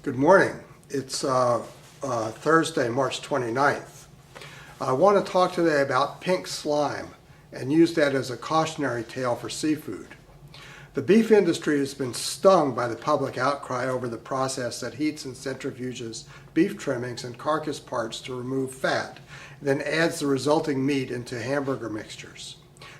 Good morning. It's Thursday, March 29th. I want to talk today about pink slime and use that as a cautionary tale for seafood. The beef industry has been stung by the public outcry over the process that heats and centrifuges beef trimmings and carcass parts to remove fat, then adds the resulting meat into hamburger mixtures.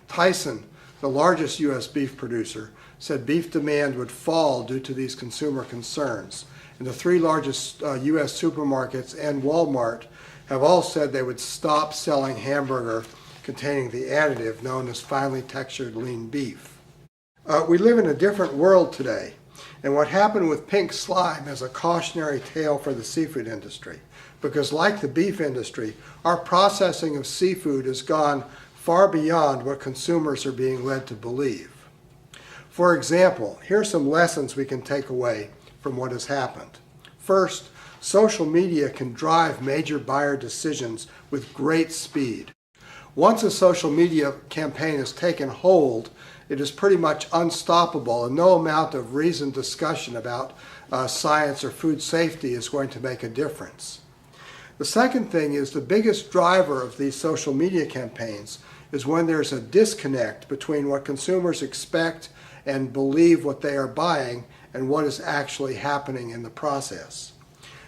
Tyson, the largest U.S. beef producer, said beef demand would fall due to these consumer concerns. And the three largest U.S. supermarkets and Walmart have all said they would stop selling hamburger containing the additive known as finely textured lean beef. We live in a different world today, and what happened with pink slime is a cautionary tale for the seafood industry, because like the beef industry, our processing of seafood has gone far beyond what consumers are being led to believe. For example, here are some lessons we can take away from what has happened. First, social media can drive major buyer decisions with great speed. Once a social media campaign has taken hold, it is pretty much unstoppable, and no amount of reasoned discussion about science or food safety is going to make a difference. The second thing is the biggest driver of these social media campaigns is when there's a disconnect between what consumers expect and believe what they are buying and what is actually happening in the process.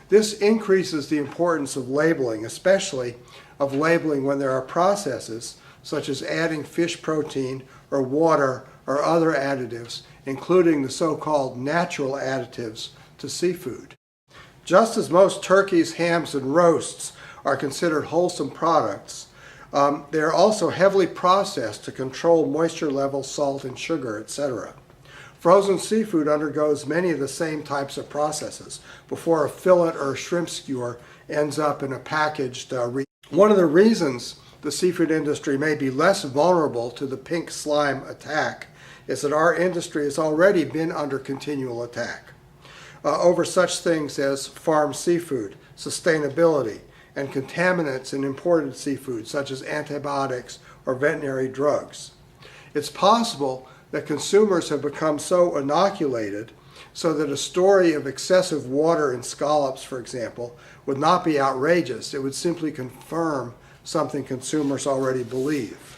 This increases the importance of labeling, especially of labeling when there are processes such as adding fish protein or water or other additives, including the so-called natural additives to seafood. Just as most turkeys, hams, and roasts are considered wholesome products, they are also heavily processed to control moisture levels, salt, and sugar, etc. Frozen seafood undergoes many of the same types of processes before a fillet or a shrimp skewer ends up in a packaged One of the reasons the seafood industry may be less vulnerable to the pink slime attack is that our industry has already been under continual attack over such things as farm seafood, sustainability, and contaminants in imported seafood such as antibiotics or veterinary drugs. It's possible that consumers have become so inoculated so that a story of excessive water in scallops, for example, would not be outrageous. It would simply confirm something consumers already believe.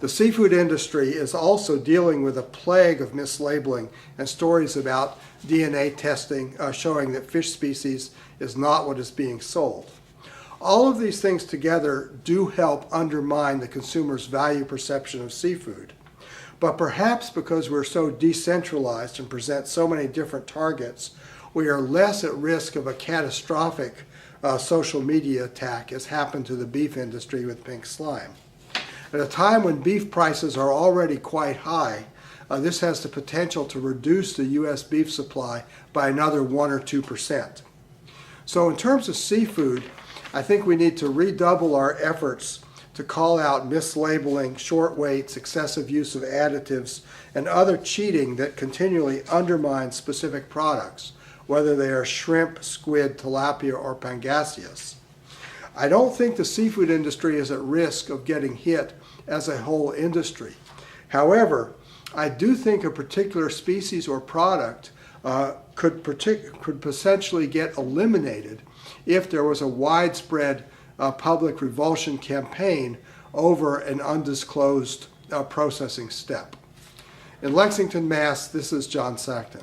The seafood industry is also dealing with a plague of mislabeling and stories about DNA testing showing that fish species is not what is being sold. All of these things together do help undermine the consumer's value perception of seafood. But perhaps because we're so decentralized and present so many different targets, we are less at risk of a catastrophic social media attack as happened to the beef industry with pink slime. At a time when beef prices are already quite high, this has the potential to reduce the U.S. beef supply by another 1 or 2%. So in terms of seafood, I think we need to redouble our efforts to call out mislabeling, short waits, excessive use of additives, and other cheating that continually undermines specific products, whether they are shrimp, squid, tilapia, or pangasius. I don't think the seafood industry is at risk of getting hit as a whole industry. However, I do think a particular species or product could potentially get eliminated if there was a widespread public revulsion campaign over an undisclosed processing step. In Lexington, Mass., this is John Sackton.